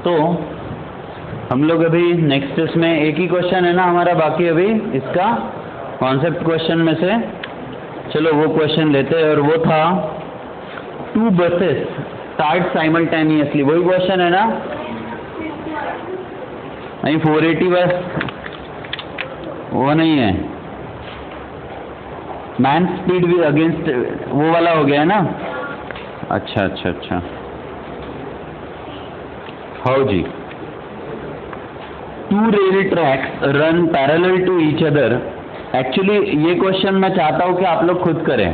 तो हम लोग अभी नेक्स्ट इसमें एक ही क्वेश्चन है ना हमारा बाकी अभी इसका कॉन्सेप्ट क्वेश्चन में से, चलो वो क्वेश्चन लेते हैं। और वो था 2 buses स्टार्ट साइमल्टेनियसली, वही क्वेश्चन है ना? नहीं 480 बस वो नहीं है, मैन स्पीड भी अगेंस्ट वो वाला हो गया है ना? अच्छा अच्छा अच्छा, हाँ जी। 2 rail tracks run parallel to each other. Actually ये क्वेश्चन मैं चाहता हूँ कि आप लोग खुद करें,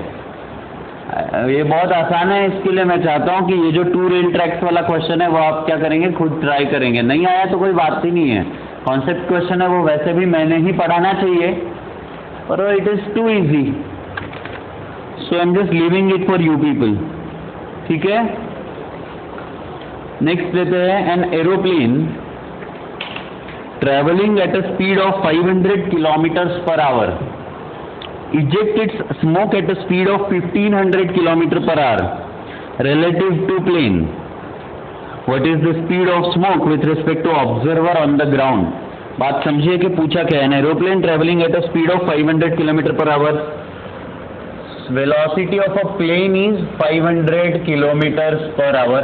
ये बहुत आसान है। इसके लिए मैं चाहता हूँ कि ये जो 2 रेल ट्रैक्स वाला क्वेश्चन है वो आप क्या करेंगे, खुद ट्राई करेंगे। नहीं आया तो कोई बात ही नहीं है, कॉन्सेप्ट क्वेश्चन है वो, वैसे भी मैंने ही पढ़ाना चाहिए, पर it is too easy, so I am just leaving it for you people. ठीक है, नेक्स्ट लेते हैं। An aeroplane travelling at a speed of 500 kilometres per hour eject its smoke at a speed of 1500 km per hour relative to plane. What is the speed of smoke with respect to observer on the ground? बात समझिए कि पूछा क्या है। An aeroplane traveling at a speed of 500 km per hour. Velocity of a plane is 500 kilometers per hour.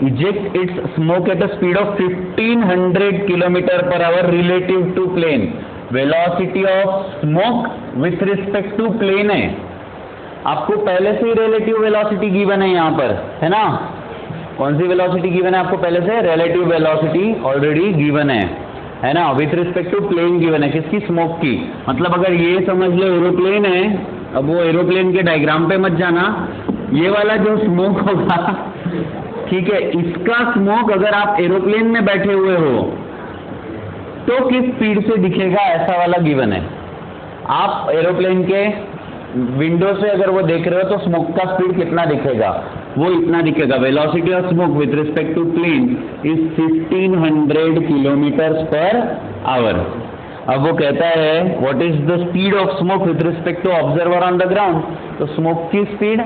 Eject its smoke at a speed of 1500 km per hour relative to plane. Velocity of smoke with respect to plane है। आपको पहले से ही relative velocity given है यहाँ पर, है ना? कौन सी वेलोसिटी गिवन है आपको पहले से? रिलेटिव वेलोसिटी ऑलरेडी गिवन है ना? With respect to plane given है, किसकी? स्मोक की। मतलब अगर ये समझ लो एरोप्लेन है, अब वो एरोप्लेन के डायग्राम पे मत जाना, ये वाला जो स्मोक होगा, ठीक है, इसका स्मोक अगर आप एरोप्लेन में बैठे हुए हो तो किस स्पीड से दिखेगा, ऐसा वाला गिवन है। आप एरोप्लेन के विंडो से अगर वो देख रहे हो तो स्मोक का स्पीड कितना दिखेगा, वो इतना दिखेगा। Velocity of smoke with respect to plane is 1500 kilometre per hour. अब वो कहता है what is the speed of smoke with respect to observer on the ground. तो स्मोक की speed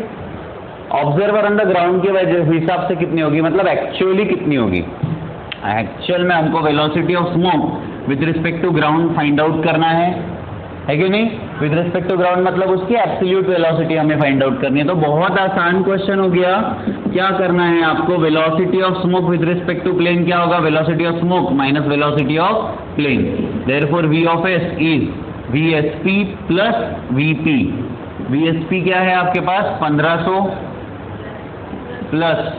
observer on the ground के वजह हिसाब से कितनी होगी, मतलब एक्चुअली कितनी होगी। एक्चुअल में हमको velocity of smoke with respect to ground find out करना है कि नहीं? विथ रिस्पेक्ट टू ग्राउंड मतलब उसकी एब्सोल्यूट वेलोसिटी हमें फाइंड आउट करनी है। तो बहुत आसान क्वेश्चन हो गया। क्या करना है आपको? Velocity of smoke with respect to plane क्या होगा? Velocity of smoke minus velocity of plane. Therefore v of S is VSP plus VP। VSP क्या है आपके पास? 1500 प्लस,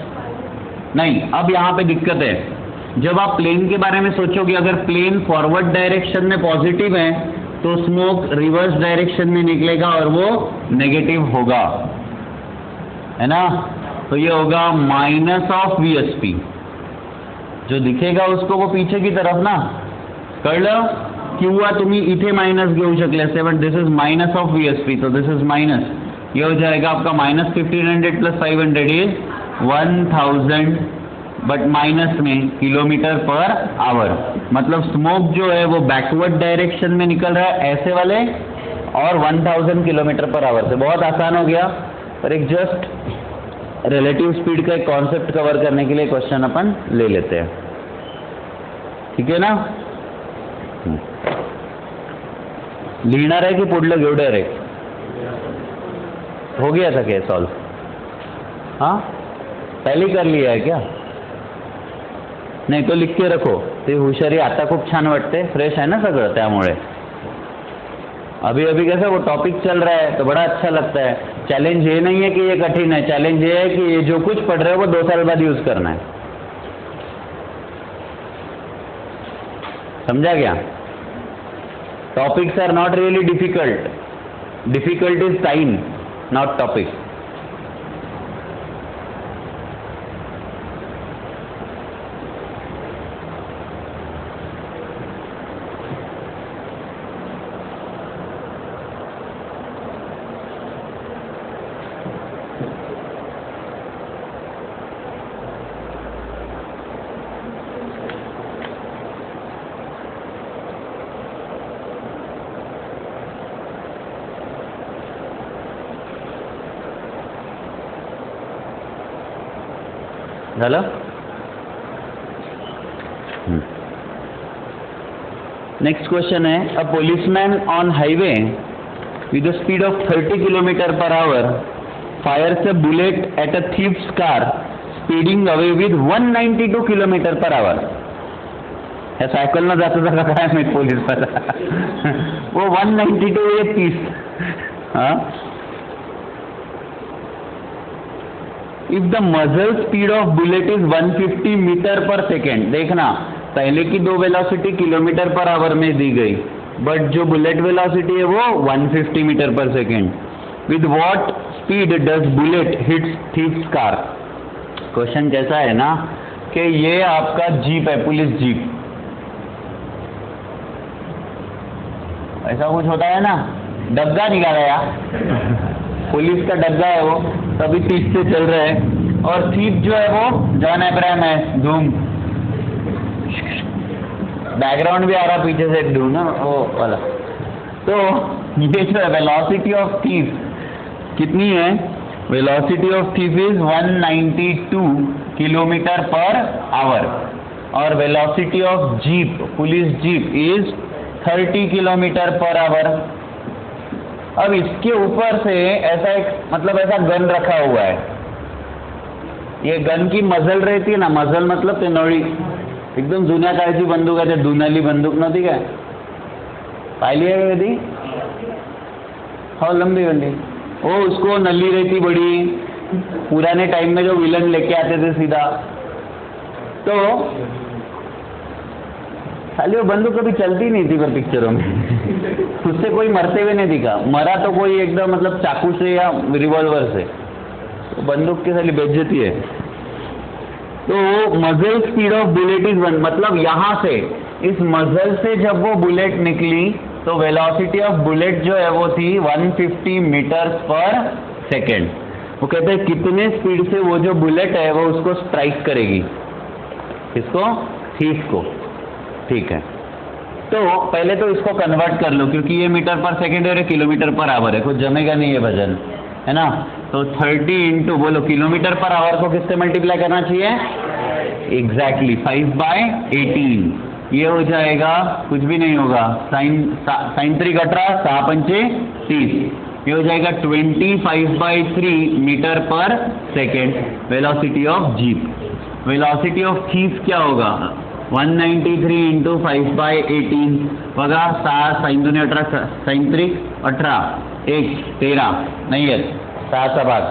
नहीं, अब यहां पे दिक्कत है। जब आप प्लेन के बारे में सोचोगे, अगर प्लेन फॉरवर्ड डायरेक्शन में पॉजिटिव है तो स्मोक रिवर्स डायरेक्शन में निकलेगा और वो नेगेटिव होगा, है ना? तो ये होगा माइनस ऑफ VSP, जो दिखेगा उसको वो पीछे की तरफ ना, कळलं? किंवा तुम्ही इथे माइनस घेऊ शकले असते, but this is minus of VSP, तो दिस इज माइनस, ये हो जाएगा आपका minus 1500 plus 500 is 1000, but minus में किलोमीटर पर आवर। मतलब स्मोक जो है वो बैकवर्ड डायरेक्शन में निकल रहा है ऐसे वाले, और 1000 किलोमीटर पर आवर से। बहुत आसान हो गया, पर एक जस्ट रिलेटिव स्पीड का एक कॉन्सेप्ट कवर करने के लिए क्वेश्चन अपन ले लेते हैं, ठीक है ना? लिहिणार आहे की पुढलं घेऊ डायरेक्ट? हो गया था क्या सॉल्व? हाँ, पहले कर लिया है क्या? नाही तो लिख के रखो, ते हुशारी आता खूप छान वाटते, फ्रेश है ना सगळं, त्यामुळे अभी अभी कैसा वो टॉपिक चल रहा है तो बड़ा अच्छा लगता है। चैलेंज ये नहीं है कि ये कठिन है, चैलेंज ये है कि ये जो कुछ पढ़ रहे हो वो 2 साल बाद यूज करना है। समझा क्या? Topics are not really difficult, difficult is time not topic. झालं? नेक्स्ट क्वेश्चन है, a policeman on highway with a speed of 30 km/h fires a bullet at a thief's car speeding away with 192 km/h. या cycle न जाता जाता काय माहित police वाला वो 192 ये 30. हाँ, if the muzzle speed of bullet is 150 metre per second. देखना, पहले की दो वेलोसिटी किलोमीटर पर आवर में दी गई, बट जो बुलेट वेलोसिटी है वो 150 metre per second. With what speed does bullet hits thieves car. Question कैसा है ना कि ये आपका जीप है, पुलिस जीप. ऐसा कुछ होता है ना, डग्गा निकाला यार, पुलिस का डग्गा है वो, तभी 30 से चल रहे हैं, और थीफ जो है वो जॉन अब्राहम है, धूम. बैकग्राउंड भी आ रहा पीछे से ढूंढ ना वो वाला. तो ये जो है वेलोसिटी ऑफ थीफ कितनी है? Velocity of thief is 192 kilometre per hour और velocity of jeep, police jeep is 30 kilometre per hour. अब इसके ऊपर से ऐसा एक मतलब ऐसा गन रखा हुआ है. ये गन की मजल रहती है ना, मजल मतलब तेनोळी, एकदम जुन्या काळची बंदूक आहे, दुनाली बंदूक नव्हती काय, पाहिली है कधी? हो, लंबी वाली. वो उसको नली रहती बड़ी, पुराने टाइम में जो विलन लेके आते थे सीधा, तो खाली वो बंदूक कभी चलती नहीं थी पर पिक्चरों में उससे कोई मरते हुए नहीं दिखा. मरा तो कोई एकदम मतलब चाकू से या रिवॉल्वर से, तो बंदूक की साली बेइज्जती है. तो मजल स्पीड ऑफ बुलेट इज 1, मतलब यहां से इस मजल से जब वो बुलेट निकली तो वेलोसिटी ऑफ बुलेट जो है वो थी 150 मीटर पर सेकेंड. वो कहते हैं कितने स्पीड से वो जो बुलेट है वो उसको स्ट्राइक करेगी, इसको, थीफ को. ठीक है, तो पहले तो इसको कन्वर्ट कर लो, क्योंकि ये मीटर पर सेकेंड है और किलोमीटर पर आवर है, कुछ जमेगा नहीं ये वजन, है ना. तो 30 इंटू बोलो किलोमीटर पर आवर को किससे मल्टीप्लाई करना चाहिए? एग्जैक्टली 5/18. ये हो जाएगा, कुछ भी नहीं होगा, साइन 3 18, 6 पंचे 30. ये हो जाएगा 25/3 metre per second velocity of jeep. Velocity of thief क्या होगा? 193 इंटू 5/18 बघा, 6 साइन 2 18, साइन 3 18, 1 13 नहीं है, 6 चा भाग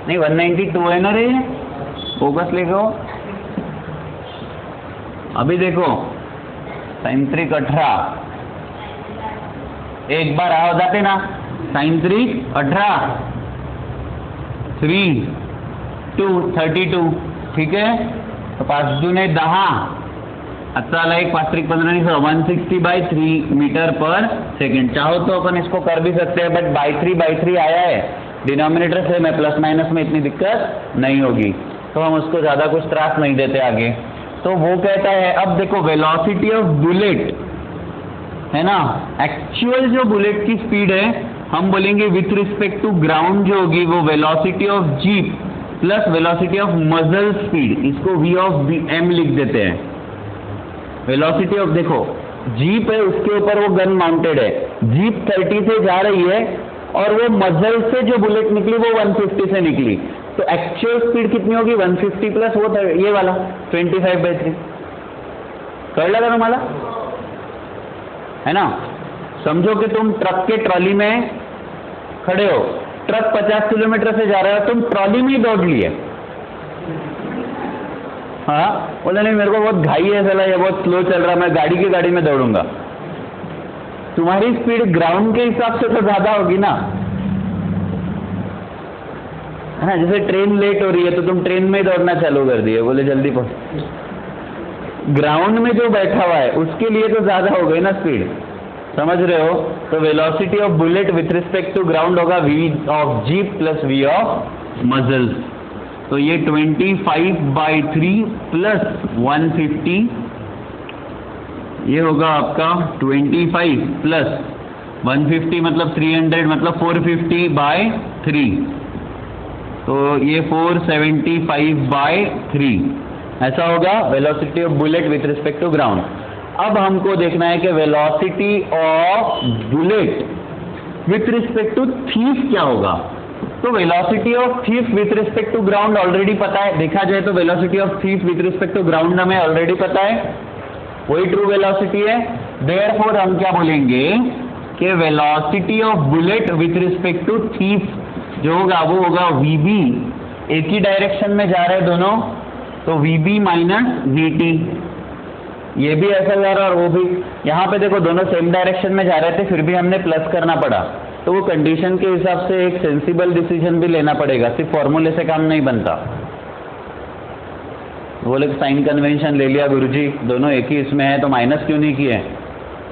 नहीं, 192 है ना रे, फोकस लेको. अभी देखो, साइन 3 18, एक बार आ जाते ना, साइन 3 18, 3 2 32. ठीक है, तो 5 दूने 10, अच्छा आला 1 5 3 15 नहीं, 160/3 मीटर पर सेकेंड. चाहो तो अपन इसको कर भी सकते हैं, बट बाई 3 आया है, डिनोमिनेटर से मैं प्लस माइनस में इतनी दिक्कत नहीं होगी, तो हम उसको ज्यादा कुछ त्रास नहीं देते आगे. तो वो कहता है, अब देखो वेलोसिटी ऑफ बुलेट है ना, एक्चुअल जो बुलेट की स्पीड है हम बोलेंगे विथ रिस्पेक्ट टू ग्राउंड जो होगी वो velocity of jeep plus velocity of मजल स्पीड, इसको v ऑफ m लिख देते हैं. वेलोसिटी ऑफ, देखो जीप है, उसके ऊपर वो गन माउंटेड है, जीप 30 से जा रही है और वो मजल से जो बुलेट निकली वो 150 से निकली, तो एक्चुअल स्पीड कितनी होगी? 150 प्लस वो ये वाला 25/3. कळलं का तुम्हाला? है ना. समझो कि तुम ट्रक के ट्रॉली में खड़े हो, ट्रक 50 किलोमीटर से जा रहा है, तुम ट्रॉली में ही दौड़ लिए. हाँ, बोले नहीं मेरे को बहुत घाई है, चला ये बहुत स्लो चल रहा, मैं गाड़ी में दौड़ूंगा. तुम्हारी स्पीड ग्राउंड के हिसाब से तो ज्यादा होगी ना, है ना. जैसे ट्रेन लेट हो रही है तो तुम ट्रेन में ही दौड़ना चालू कर दिए, बोले जल्दी पहुंच. ग्राउंड में जो बैठा हुआ है उसके लिए तो ज्यादा हो गई ना स्पीड, समझ रहे हो. तो velocity of bullet with respect to ground होगा v of jeep plus v of muzzles. तो ये 25/3 प्लस 150, ये होगा आपका 25 प्लस 150 मतलब 300 मतलब 450/3. तो ये 475/3 ऐसा होगा velocity of bullet with respect to ground. अब हमको देखना है कि velocity of bullet with respect to thief क्या होगा। तो velocity of thief with respect to ground already पता है, देखा जाए तो velocity of thief with respect to ground हमें ऑलरेडी पता है, वही ट्रू वेलोसिटी है। देयरफॉर हम क्या बोलेंगे कि velocity of bullet with respect to thief जो होगा वो होगा VB, एक ही डायरेक्शन में जा रहे हैं दोनों, तो VB माइनस VT, ये भी ऐसा जा रहा है और वो भी। यहाँ पे देखो दोनों सेम डायरेक्शन में जा रहे थे फिर भी हमने प्लस करना पड़ा, तो वो कंडीशन के हिसाब से एक सेंसिबल डिसीजन भी लेना पड़ेगा, सिर्फ फॉर्मूले से काम नहीं बनता। बोले साइन कन्वेंशन ले लिया गुरुजी, दोनों एक ही इसमें है तो माइनस क्यों नहीं किए,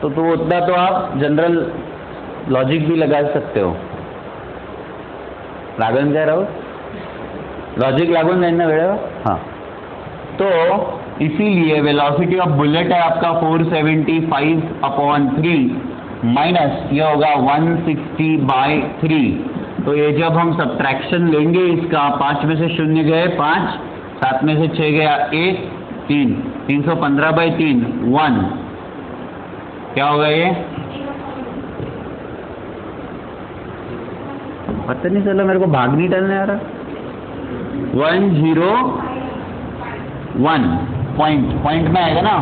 तो उतना तो आप जनरल लॉजिक भी लगा सकते हो। लागून काय राहुल, लॉजिक लागून जाए ना वेळेवर। हाँ, तो इसीलिए वेलोसिटी ऑफ बुलेट है आपका 475/3 माइनस ये होगा 160/3। तो ये जब हम सब्ट्रैक्शन लेंगे इसका, 5 में से 0 गए 5, 7 में से 6 गया 1, 3, 315/3 1, क्या होगा ये पता नहीं चला, मेरे को भाग नहीं डालने आ रहा। 101 पॉइंट में आएगा ना,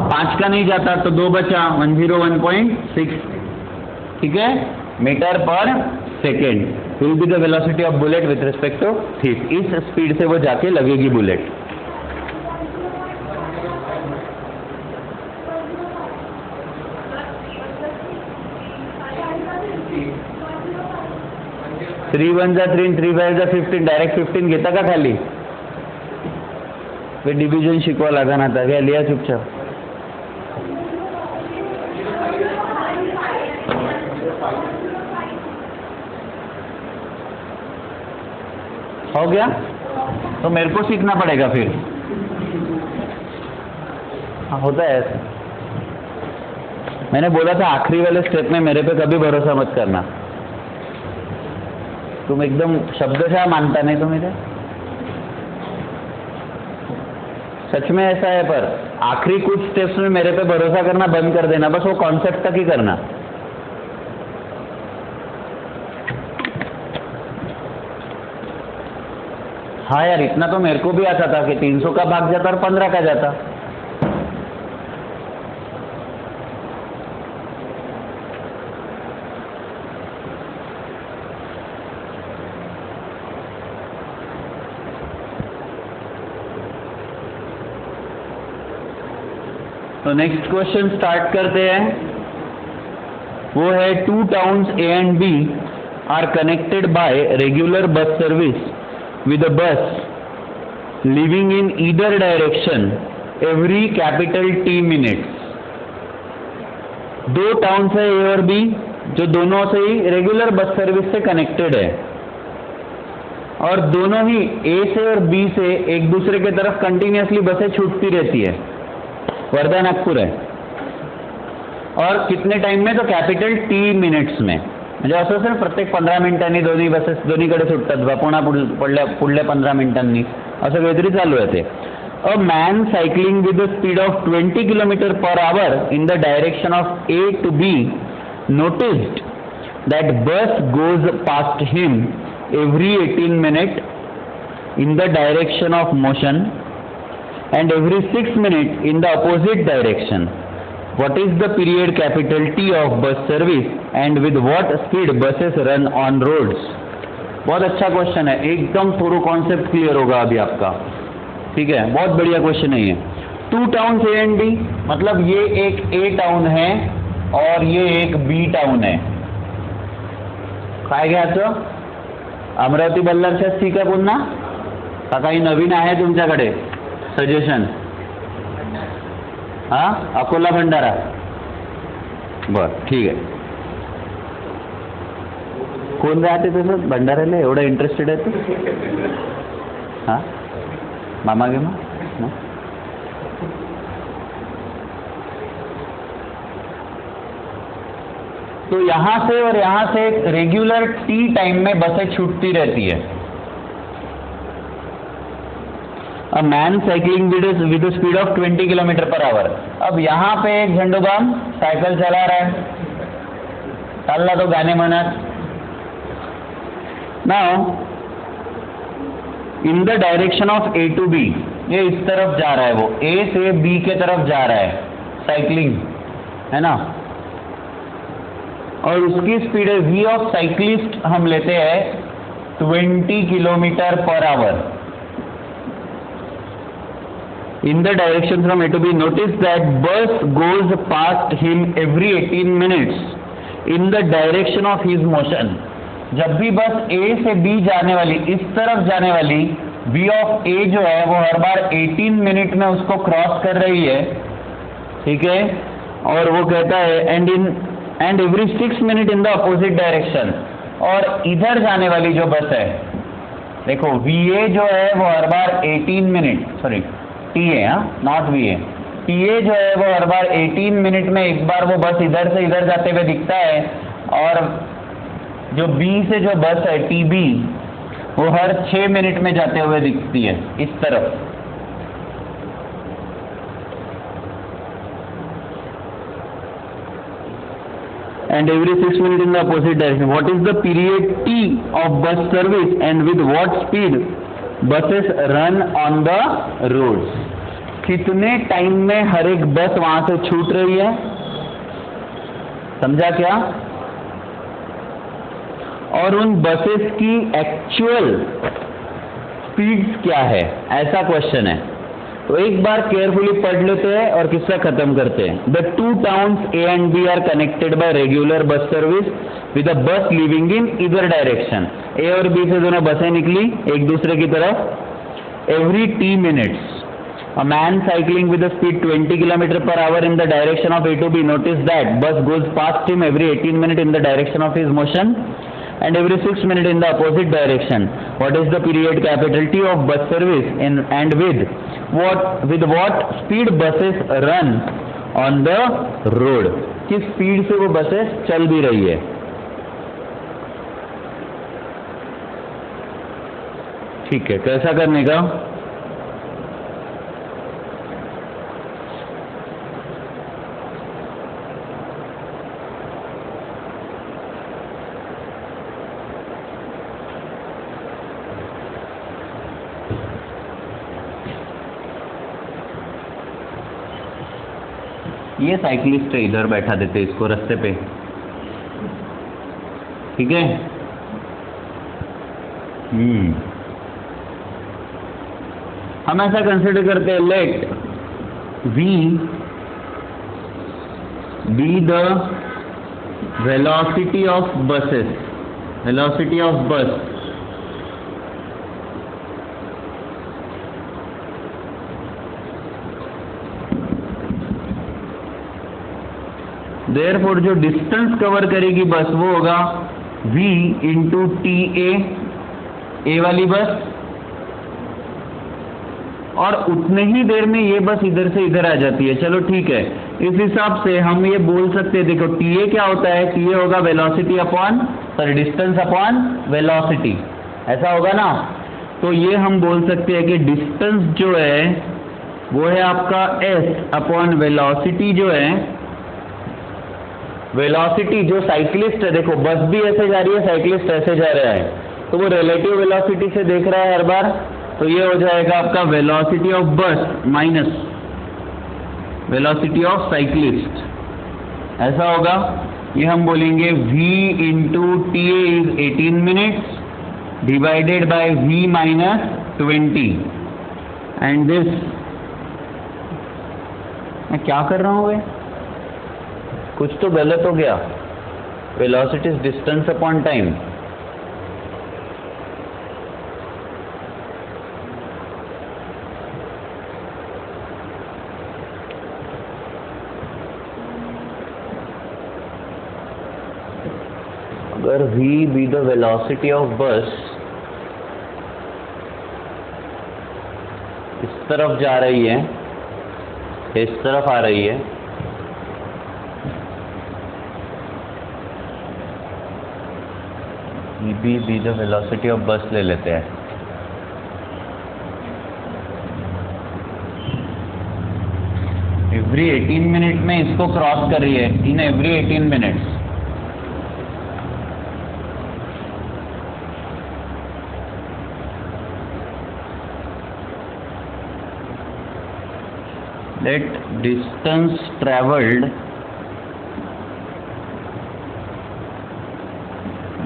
5 का नहीं जाता तो 2 बचा, 101.6, ठीक है, metre per second will be the velocity of bullet with respect to thief. इस स्पीड से वो जाके लगेगी बुलेट। थ्री 1 जा 3, 3 5 जा 15, डायरेक्ट 15 घेता का खाली, वे डिव्हिजन शिकवा लागा ना था, क्या लिया चुपचाप। हो गया, तो मेरे को सीखना पड़ेगा फिर। हाँ, होता है ऐसा। मैंने बोला था आखिरी वाले स्टेप में मेरे पे कभी भरोसा मत करना, तुम एकदम शब्दशः मानता नहीं तो मेरे, सच में ऐसा है। पर आखिरी कुछ स्टेप्स में मेरे पे भरोसा करना बंद कर देना, बस वो कॉन्सेप्ट तक ही करना। हाँ यार, इतना तो मेरे को भी आता था कि 300 का भाग जाता और 15 का जाता। तो नेक्स्ट क्वेश्चन स्टार्ट करते हैं। वो है 2 towns A and B are connected by regular bus service with a bus leaving in either direction every capital T minutes। 2 towns है A और B जो दोनों से ही रेगुलर बस सर्विस से कनेक्टेड है और दोनों ही A से और B से एक दूसरे के तरफ कंटिन्यूसली बसें छूटती रहती है। वर्धा नागपुर है और कितने टाइम में, तो कैपिटल T मिनिट्स में, म्हणजे असं सर प्रत्येक 15 मिनिटांनी दोन्ही बसेस दोन्हीकडे सुटतात बा, पुन्हा पुढल्या 15 मिनिटांनी असं काहीतरी चालू आहे ते। A man cycling with the speed of 20 km/h in the direction of A to B noticed that bus goes past him every 18 minutes in the direction of motion and every 6 minutes in the opposite direction। What is the period capital T of bus service and with what speed buses run on roads? बहुत अच्छा question है, एकदम थोड़ा concept clear होगा अभी आपका, ठीक है, बहुत बढ़िया क्वेश्चन है ये। 2 towns A and B, मतलब ये एक A टाउन है और ये एक B टाउन है। काय घ्यायचं, अमरावती बल्लारशाच ठीक आहे पुन्हा का काही नवीन आहे तुमच्याकडे सजेशन? हाँ, अकोला भंडारा, बर ठीक आहे। कोण राहते तसं भंडाऱ्याला, एवढं इंटरेस्टेड आहे तू? हाँ, मामा गे माँ। तो यहाँ से और यहाँ से रेगुलर T टाइम में बसें छूटती रहती है, a man cycling with speed of 20 kilometre per hour. अब यहाँ पे एक झंडूबाम साइकिल चला रहा है, चालला तो गाने म्हणत। Now in the direction of A to B, ये इस तरफ जा रहा है, वो ए से बी के तरफ जा रहा है, साइकिलिंग है ना, और उसकी स्पीड है v ऑफ साइक्लिस्ट हम लेते हैं 20 kilometre per hour. In the direction from A to B, notice that bus goes past him every 18 minutes in the direction of his motion. जब भी बस ए से बी जाने वाली, इस तरफ जाने वाली, v ऑफ ए जो है वो हर बार 18 मिनट में उसको क्रॉस कर रही है, ठीक है, और वो कहता है and every 6 minute in the opposite direction. और इधर जाने वाली जो बस है, देखो VA जो है वो हर बार 18 minute, sorry TA, not VA, TA जो है वो हर बार 18 मिनट में एक बार वो बस इधर से इधर जाते हुए दिखता है, और जो B से जो बस है TB वो हर 6 मिनट में जाते हुए दिखती है इस तरफ। And every 6 minutes in the opposite direction. What is the period T of bus service and with what speed buses run on the roads? कितने टाइम में हर एक बस वहां से छूट रही है, समझा क्या? और उन बसेस की एक्चुअल स्पीड्स क्या है, ऐसा क्वेश्चन है। तो एक बार केयरफुली पढ़ लेते हैं और किस्सा खत्म करते हैं। The two towns A and B are connected by regular bus service with a bus leaving इन इधर डायरेक्शन। ए और बी से दोनों बसें निकली एक दूसरे की तरफ। Every T minutes a man cycling with a speed 20 km per hour in the direction of A to B, notice that bus goes past him every 18 minutes in the direction of his motion and every 6 minutes in the opposite direction. What is the period capital T of bus service and with what speed buses run on the road? किस speed से वो buses चल भी रही है। ठीक है, कैसा करने का? ये साइकिलिस्ट है, इधर बैठा देते इसको रास्ते पे, ठीक है। हम ऐसा कंसिडर करते हैं, let V be the velocity of buses, velocity of bus, therefore जो डिस्टेंस कवर करेगी बस वो होगा V इंटू TA, ए वाली बस, और उतने ही देर में ये बस इधर से इधर आ जाती है। चलो ठीक है, इस हिसाब से हम ये बोल सकते हैं, देखो TA क्या होता है, TA होगा velocity upon, sorry distance upon velocity, ऐसा होगा ना। तो ये हम बोल सकते हैं कि डिस्टेंस जो है वो है आपका S अपॉन वेलोसिटी जो है, वेलोसिटी जो साइकिलिस्ट है, देखो बस भी ऐसे जा रही है, साइकिलिस्ट ऐसे जा रहा है, तो वो रिलेटिव वेलोसिटी से देख रहा है हर बार, तो ये हो जाएगा आपका velocity of bus minus velocity of cyclist, ऐसा होगा। ये हम बोलेंगे V into TA is 18 minutes divided by V minus 20 and this, मैं क्या कर रहा हूँ, कुछ तो गलत हो गया। Velocity is distance upon time, अगर V be the velocity of बस, इस तरफ जा रही है, इस तरफ आ रही है, बी द वेलोसिटी ऑफ बस ले लेते हैं। एवरी 18 मिनट में इसको क्रॉस कर रही है, in every 18 minutes. Let distance traveled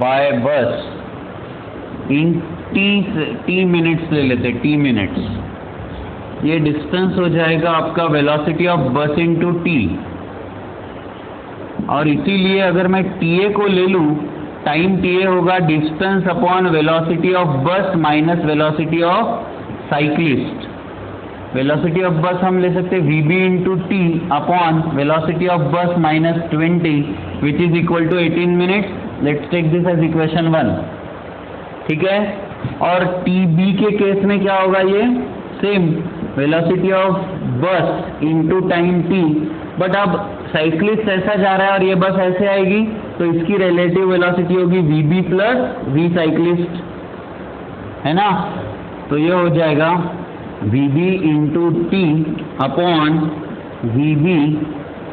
by bus in t minutes ले लेते, t मिनट्स। ये डिस्टेंस हो जाएगा आपका velocity of bus into t, और इसीलिए अगर मैं ta को ले लूँ, टाइम ta होगा distance upon velocity of bus minus velocity of cyclist. Velocity of bus हम ले सकते हैं vb into T upon velocity of bus minus 20 which is equal to 18 minutes. Let's take this as equation 1, ठीक है। और tb के case में क्या होगा, ये same velocity of bus into time t, but अब साइक्लिस्ट ऐसा जा रहा है और ये बस ऐसे आएगी, तो इसकी रिलेटिव वेलोसिटी होगी vb प्लस v साइक्लिस्ट, है ना। तो ये हो जाएगा vb into T upon vb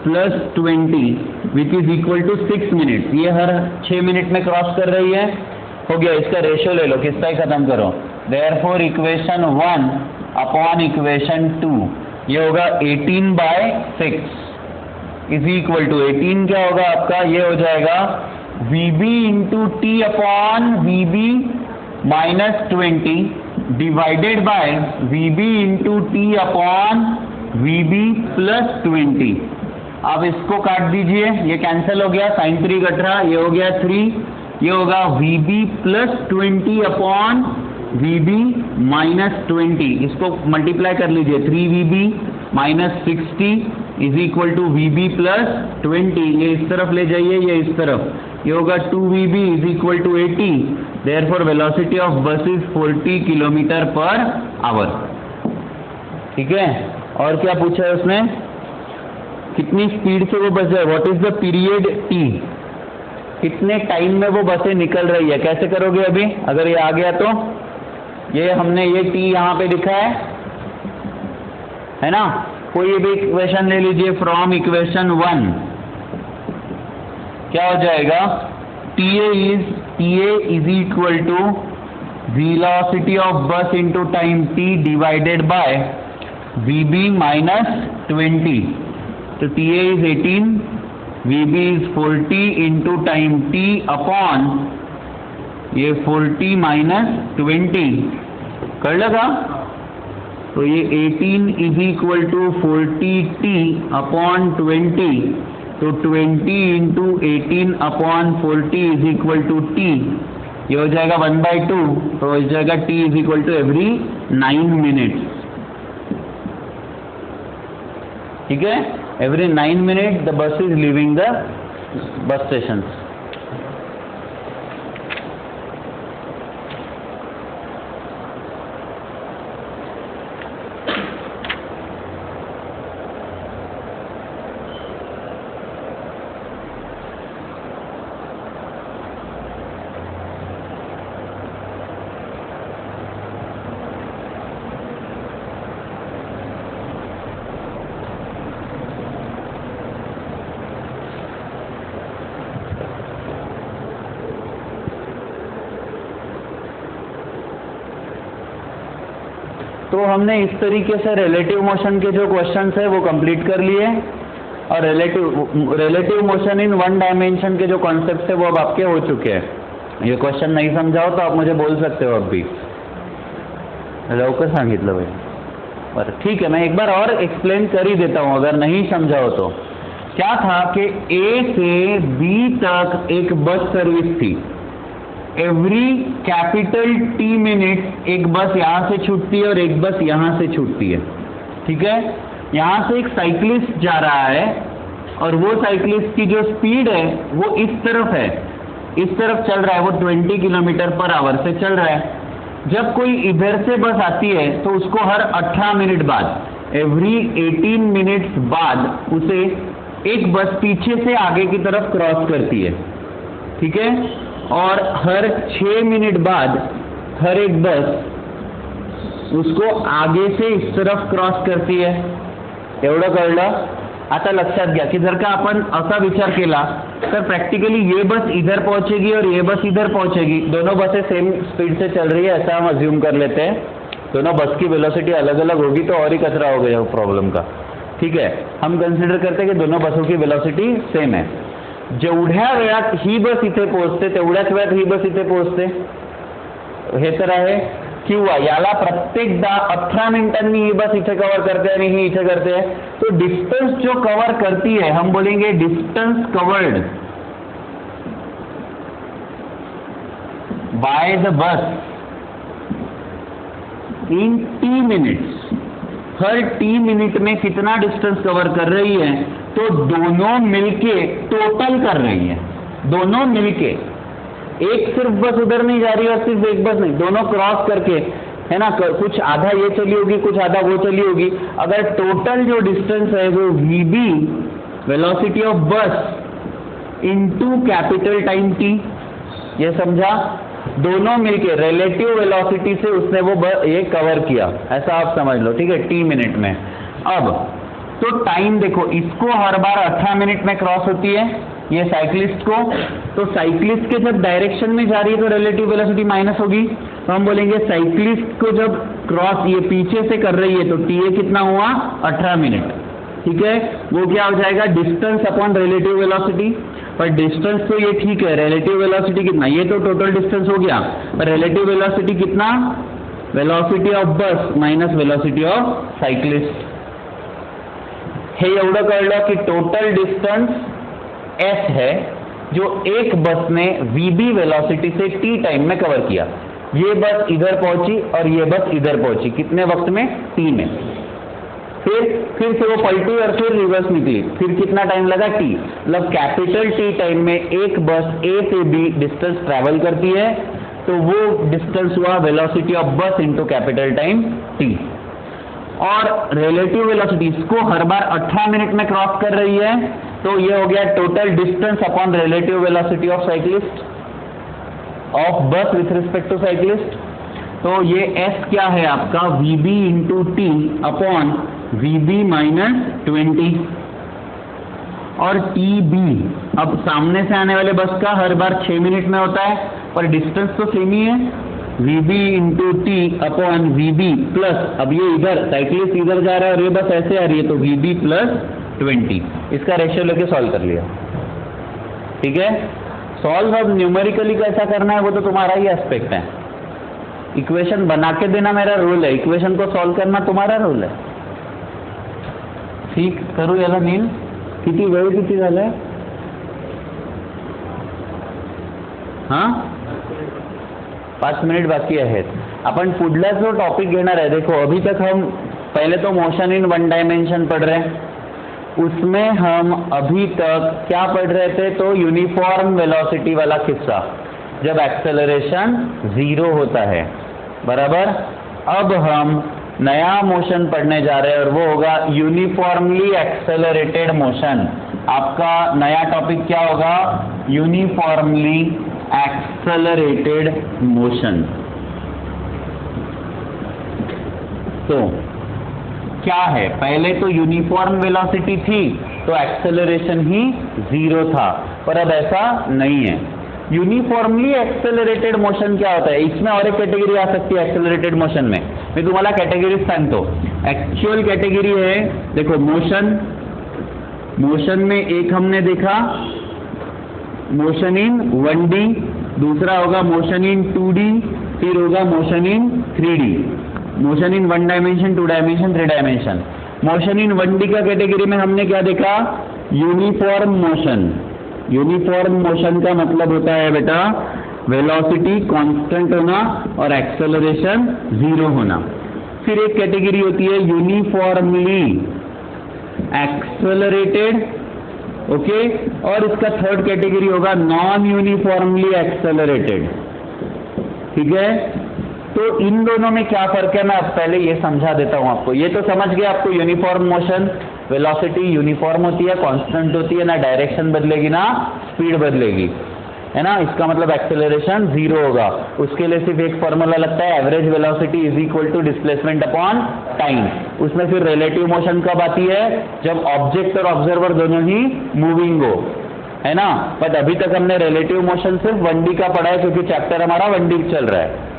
plus 20 which is equal to 6 minute. ये हर 6 मिनट में क्रॉस कर रही है। हो गया, इसका रेशियो ले लो, किसका ही खत्म करो। देयरफॉर इक्वेशन 1 अपॉन इक्वेशन 2, ये होगा 18/6 इज इक्वल टू 18 क्या होगा आपका, ये हो जाएगा vb into T upon vb minus 20 divided by vb into T upon vb plus 20। अब इसको काट दीजिए, ये कैंसिल हो गया, sin 3 कट रहा, ये हो गया 3, ये होगा vb plus 20 upon vb minus 20। इसको मल्टीप्लाई कर लीजिए, 3vb minus 60 is equal to vb plus 20। ये इस तरफ ले जाइए, ये इस तरफ, ये होगा 2vb is equal to 80। Therefore velocity of bus is 40 kilometre per hour, ठीक है। और क्या पूछा है उसने, कितनी स्पीड से वो बस है, what is the period t, कितने टाइम में वो बसें निकल रही है। कैसे करोगे अभी, अगर ये आ गया तो ये हमने ये t यहाँ पे लिखा है ना। कोई भी इक्वेशन ले लीजिए फ्रॉम इक्वेशन 1, क्या हो जाएगा, TA is equal to velocity of bus into time t divided by vb minus 20। तो TA is 18, vb is 40 into time t upon ये 40 माइनस 20, कर लगा। तो ये 18 is equal to 40t upon 20, तो 20 into 18 upon 40 is equal to t, ये हो जाएगा 1/2। तो हो जाएगा t is equal to every 9 minutes, ठीक है। Every 9 minute the bus is leaving the bus station. तो हमने इस तरीके से रिलेटिव मोशन के जो क्वेश्चंस है वो कंप्लीट कर लिए, और रिलेटिव मोशन इन 1 डायमेंशन के जो कॉन्सेप्ट है वो अब आपके हो चुके हैं। ये क्वेश्चन नहीं समझाओ तो आप मुझे बोल सकते हो अब भी, लवकर सांगितलं भाई, पर ठीक है, मैं एक बार और एक्सप्लेन कर ही देता हूँ अगर नहीं समझाओ तो। क्या था कि A से B तक एक बस सर्विस थी, एवरी कैपिटल T मिनट एक बस यहाँ से छूटती है और एक बस यहाँ से छूटती है, ठीक है। यहाँ से एक साइक्लिस्ट जा रहा है और वो साइक्लिस्ट की जो स्पीड है वो इस तरफ है, इस तरफ चल रहा है, वो 20 किलोमीटर पर आवर से चल रहा है। जब कोई इधर से बस आती है तो उसको हर 18 मिनट बाद, एवरी 18 मिनट्स बाद उसे एक बस पीछे से आगे की तरफ क्रॉस करती है, ठीक है। और हर 6 मिनट बाद हर एक बस उसको आगे से इस तरफ क्रॉस करती है, एवढं कळलं. आता लक्षात घ्या की जर का अपन ऐसा विचार केला तो प्रैक्टिकली ये बस इधर पहुंचेगी और ये बस इधर पहुंचेगी, दोनों बसें सेम स्पीड से चल रही है ऐसा हम अज्यूम कर लेते हैं. दोनों बस की वेलोसिटी अलग अलग होगी तो और ही कचरा हो गया प्रॉब्लम का. ठीक है, हम कंसिडर करते हैं कि दोनों बसों की वेलोसिटी सेम है. जेवढ्या वेळात ही बस इथे पोहोचते तेवढ्याच वेळात ही बस इथे पोहोचते, हे तर आहे. किंवा याला प्रत्येकदा 18 मिनिटांनी ही बस इथे कवर करते आणि ही इथे करते, तो डिस्टेंस जो कवर करती है हम बोलेंगे distance covered by the bus in T minutes. Her T minute में कितना डिस्टेंस कवर कर रही है, तो दोनों मिलके टोटल कर रही है. दोनों मिलके, एक सिर्फ बस उधर नहीं जा रही और सिर्फ एक बस नहीं, दोनों क्रॉस करके, है ना, कुछ आधा ये चली होगी कुछ आधा वो चली होगी. अगर टोटल जो डिस्टेंस है वो VB velocity of bus into capital time T, ये समझा. दोनों मिलके रिलेटिव वेलोसिटी से उसने वो ये कवर किया, ऐसा आप समझ लो. ठीक है, टी मिनट में. अब तो टाइम देखो, इसको हर बार 18 मिनट में क्रॉस होती है ये साइक्लिस्ट को, तो साइक्लिस्ट के जब डायरेक्शन में जा रही है तो रिलेटिव वेलोसिटी माइनस होगी. तो हम बोलेंगे साइक्लिस्ट को जब क्रॉस ये पीछे से कर रही है तो TA कितना हुआ 18 मिनट. ठीक है, वो क्या हो जाएगा डिस्टेंस अपॉन रिलेटिव वेलोसिटी. पर डिस्टेंस तो ये ठीक है, रिलेटिव वेलोसिटी कितना, ये तो टोटल डिस्टेंस हो गया, पर रिलेटिव वेलोसिटी कितना, velocity of bus minus velocity of cyclist. हे एवढं कळलं की टोटल डिस्टेंस S है जो एक बस ने VB वेलोसिटी से T टाइम में कवर किया. ये बस इधर पहुंची और ये बस इधर पहुंची, कितने वक्त में, T में. फिर से वो पलटी और फिर रिवर्स निकली, फिर कितना टाइम लगा, T. मतलब कैपिटल T टाइम में एक बस A से B डिस्टेंस ट्रैवल करती है, तो वो डिस्टेंस हुआ velocity of bus into capital time T. और रिलेटिव वेलोसिटी इसको हर बार 18 मिनट में क्रॉस कर रही है, तो ये हो गया total distance upon relative velocity of cyclist of बस विथ रिस्पेक्ट टू साइक्लिस्ट. तो ये S क्या है आपका, VB into T upon VB minus 20 और TB. अब सामने से आने वाले बस का हर बार 6 मिनट में होता है, पर डिस्टेंस तो सेम ही है, VB into T upon VB plus, अब ये इधर साइक्लिस्ट इधर जा रहा है और ये बस ऐसे आ रही है, तो VB प्लस 20. इसका रेशियो लेके सॉल्व कर लिया. ठीक है, सॉल्व अब न्यूमेरिकली कैसा करना है वो तो तुम्हारा ही एस्पेक्ट है. इक्वेशन बना के देना मेरा रोल है, इक्वेशन को सॉल्व करना तुम्हारा रोल है. ठीक, करू याला नील. किती वेळ किती झालाय, हां 5 मिनिट बाकी आहेत. आपण पुढला जो टॉपिक घेणार है, देखो अभी तक हम पहले तो मोशन इन वन डायमेंशन पढ़ रहे हैं, उसमें हम अभी तक क्या पढ़ रहे थे, तो यूनिफॉर्म वेलोसिटी वाला किस्सा, जब एक्सेलरेशन 0 होता है, बराबर. अब हम नया मोशन पढ़ने जा रहे हैं और वो होगा यूनिफॉर्मली एक्सेलरेटेड मोशन. आपका नया टॉपिक क्या होगा, यूनिफॉर्मली एक्सेलरेटेड मोशन. तो क्या है, पहले तो यूनिफॉर्म वेलोसिटी थी तो एक्सेलरेशन ही 0 था, पर अब ऐसा नहीं है. यूनिफॉर्मली एक्सेलरेटेड मोशन क्या होता है, इसमें और एक कैटेगरी आ सकती है एक्सेलरेटेड मोशन में. मैं तुम्हाला कैटेगरी सांगतो. एक्चुअल कैटेगरी है, देखो मोशन में एक हमने देखा मोशन इन 1D, दूसरा होगा मोशन इन 2D, फिर होगा motion in 3D. Motion in 1 dimension, 2 dimension, 3 dimension. Motion in 1D का कैटेगरी में हमने क्या देखा, यूनिफॉर्म मोशन. यूनिफॉर्म मोशन का मतलब होता है बेटा वेलोसिटी कांस्टेंट होना और एक्सेलरेशन 0 होना. फिर एक कैटेगरी होती है यूनिफॉर्मली एक्सेलरेटेड, ओके. और इसका थर्ड कैटेगरी होगा नॉन यूनिफॉर्मली एक्सेलरेटेड. ठीक है, तो इन दोनों में क्या फर्क है मैं अब पहले ये समझा देता हूं आपको. ये तो समझ गए आपको, यूनिफॉर्म मोशन वेलोसिटी यूनिफॉर्म होती है, कांस्टेंट होती है, ना डायरेक्शन बदलेगी ना स्पीड बदलेगी. है ना, इसका मतलब एक्सेलरेशन 0 होगा। उसके लिए सिर्फ एक फॉर्मूला लगता है, average velocity is equal to displacement upon time. उसमें फिर रिलेटिव मोशन कब आती है, जब ऑब्जेक्ट और ऑब्जर्वर दोनों ही मूविंग हो, है ना। बट अभी तक हमने रिलेटिव मोशन सिर्फ 1D का पढ़ा है, क्योंकि चैप्टर हमारा 1D चल रहा है।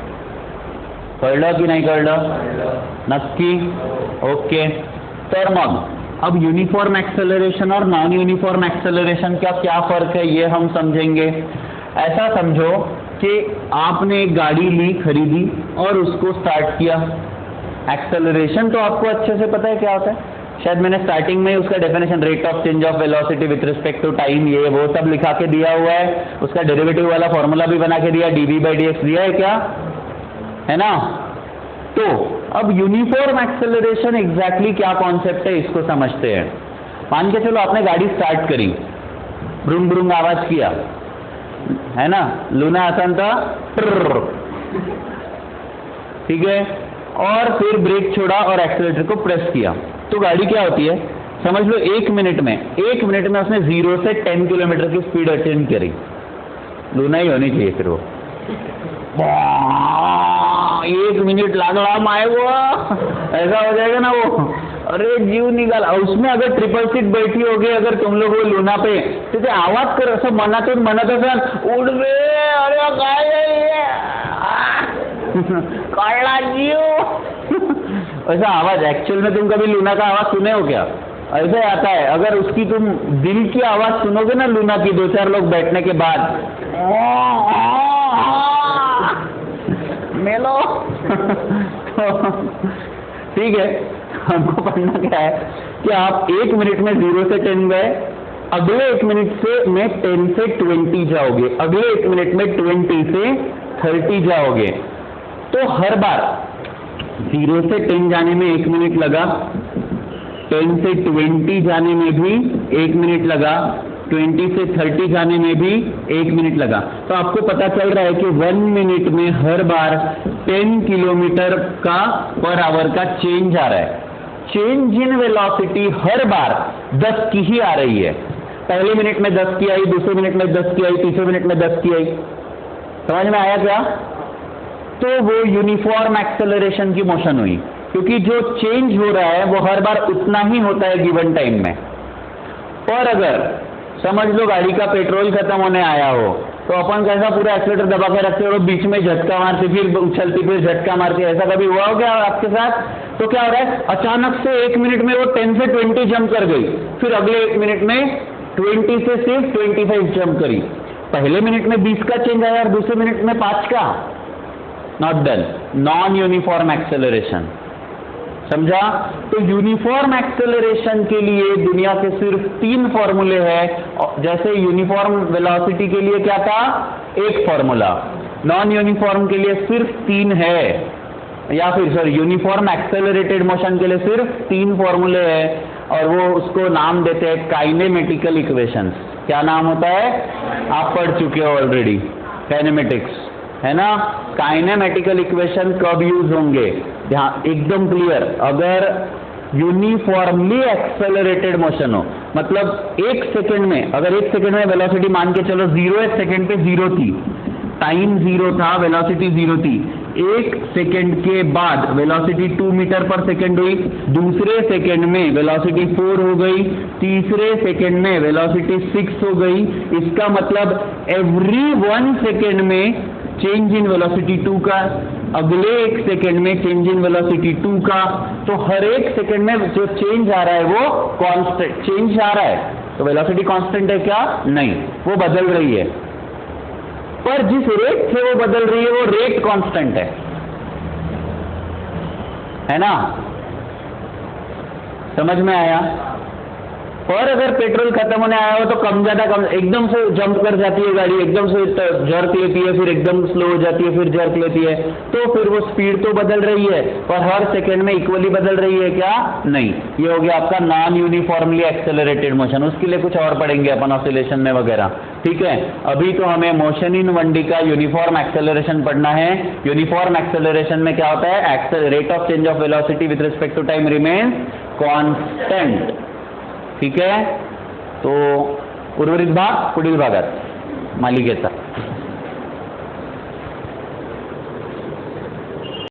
कळलं की नाही कळलं? नक्की? ओके। तर मग अब यूनिफॉर्म एक्सेलरेशन और नॉन यूनिफॉर्म एक्सेलरेशन का क्या फर्क है, ये हम समझेंगे। ऐसा समझो कि आपने एक गाड़ी ली, खरीदी और उसको स्टार्ट किया। एक्सेलरेशन तो आपको अच्छे से पता है क्या होता है, शायद मैंने स्टार्टिंग में उसका definition, rate of change of velocity with respect to time, ये वो सब लिखा के दिया हुआ है। उसका डेरिवेटिव वाला फॉर्मूला भी बना के दिया, dv/dx दिया है क्या, है ना। तो अब यूनिफॉर्म एक्सेलरेशन एग्जैक्टली क्या कॉन्सेप्ट है, इसको समझते हैं। मान के चलो आपने गाड़ी स्टार्ट करी, ब्रुंग ब्रुंग आवाज किया, है ना, लूना आसान था, ठीक है, और फिर ब्रेक छोड़ा और एक्सेलरेटर को प्रेस किया, तो गाड़ी क्या होती है, समझ लो 1 मिनट में उसने 0 से 10 किलोमीटर की स्पीड अटेन करी। लूना ही होनी चाहिए फिर वो 1 मिनट लागला माए वो, ऐसा हो जाएगा ना वो, अरे जीव निघाला। उसमें अगर ट्रिपल सीट बैठी होगी, अगर तुम लोग वो लुना पे, तो ते आवाज कर, असं मनातून म्हणत असाल, उडवे, अरे काय कळला जीव, ऐसा आवाज। एक्चुअल में तुम कभी लूना का आवाज सुने हो क्या, ऐसे आता है। अगर उसकी तुम दिल की आवाज सुनोगे ना लूना की, 2-4 लोग बैठने के बाद, मेलो ठीक है, हमको पढ़ना क्या है कि आप 1 मिनट में 0 से 10 गए, अगले 1 मिनट से में 10 से 20 जाओगे, अगले 1 मिनट में 20 से 30 जाओगे। तो हर बार 0 से 10 जाने में 1 मिनट लगा, 10 से 20 जाने में भी 1 मिनट लगा, 20 से 30 जाने में भी 1 मिनट लगा। तो आपको पता चल रहा है कि 1 मिनट में हर बार 10 किलोमीटर का पर आवर का चेंज आ रहा है। चेंज इन वेलोसिटी हर बार 10 की ही आ रही है। पहले मिनट में 10 की आई, दूसरे मिनट में 10 की आई, तीसरे मिनट में 10 की आई। समझ में आया क्या? तो वो यूनिफॉर्म एक्सेलरेशन की मोशन हुई, क्योंकि जो चेंज हो रहा है वो हर बार उतना ही होता है गिवन टाइम में। और अगर समझ लो गाड़ी का पेट्रोल खत्म होने आया हो, तो अपन कैसा पूरा एक्सीलेटर दबा के रखते हो, बीच में झटका मारते, फिर उछलती, फिर झटका मारती, ऐसा कभी हुआ हो क्या आपके साथ? तो क्या हो रहा है, अचानक से 1 मिनट में वो 10 से 20 जंप कर गई, फिर अगले 1 मिनट में 20 से सिर्फ 25 जंप करी। पहले मिनट में 20 का चेंज आया और दूसरे मिनट में 5 का। Not done, non uniform acceleration. समझा? तो यूनिफॉर्म एक्सेलरेशन के लिए दुनिया के सिर्फ 3 फॉर्मूले हैं। जैसे यूनिफॉर्म वेलोसिटी के लिए क्या था, 1 फॉर्मूला, नॉन यूनिफॉर्म के लिए सिर्फ 3 है, या फिर सॉरी यूनिफॉर्म एक्सेलरेटेड मोशन के लिए सिर्फ 3 फॉर्मूले हैं, और वो उसको नाम देते हैं काइनेमेटिकल इक्वेशंस। क्या नाम होता है? आप पढ़ चुके हो ऑलरेडी, काइनेमेटिक्स, है ना। काइनेमेटिकल इक्वेशन कब यूज होंगे? यहाँ एकदम क्लियर, अगर यूनिफॉर्मली एक्सेलरेटेड मोशन हो, मतलब 1 सेकेंड में, अगर 1 सेकेंड में वेलोसिटी मान के चलो 0 सेकेंड पे 0 थी, टाइम 0 था, वेलोसिटी 0 थी, 1 सेकेंड के बाद वेलोसिटी 2 मीटर पर सेकेंड हुई, दूसरे सेकेंड में वेलोसिटी 4 हो गई, तीसरे सेकेंड में वेलोसिटी 6 हो गई। इसका मतलब एवरी 1 सेकेंड में चेंज इन वेलोसिटी 2 का, अगले 1 सेकेंड में चेंज इन वेलोसिटी 2 का। तो हर 1 सेकेंड में जो चेंज आ रहा है वो कांस्टेंट चेंज आ रहा है। तो वेलोसिटी कांस्टेंट है क्या? नहीं, वो बदल रही है, पर जिस रेट से वो बदल रही है वो रेट कांस्टेंट है ना। समझ में आया? और अगर पेट्रोल खत्म होने आया हो तो कम ज्यादा कम, एकदम से जंप कर जाती है गाड़ी, एकदम से जर्क लेती है, फिर एकदम स्लो हो जाती है, फिर जर्क लेती है, तो फिर वो स्पीड तो बदल रही है, पर हर सेकेंड में इक्वली बदल रही है क्या? नहीं। ये हो गया आपका नॉन यूनिफॉर्मली एक्सेलरेटेड मोशन। उसके लिए कुछ और पढ़ेंगे अपन ऑसिलेशन में वगैरह, ठीक है। अभी तो हमें मोशन इन 1D का यूनिफॉर्म एक्सेलरेशन पढ़ना है। यूनिफॉर्म एक्सेलरेशन में क्या होता है? Rate of change of velocity with respect to time remains constant, ठीक आहे। तो उर्वरित भाग पुढील भागात मालिकेचा।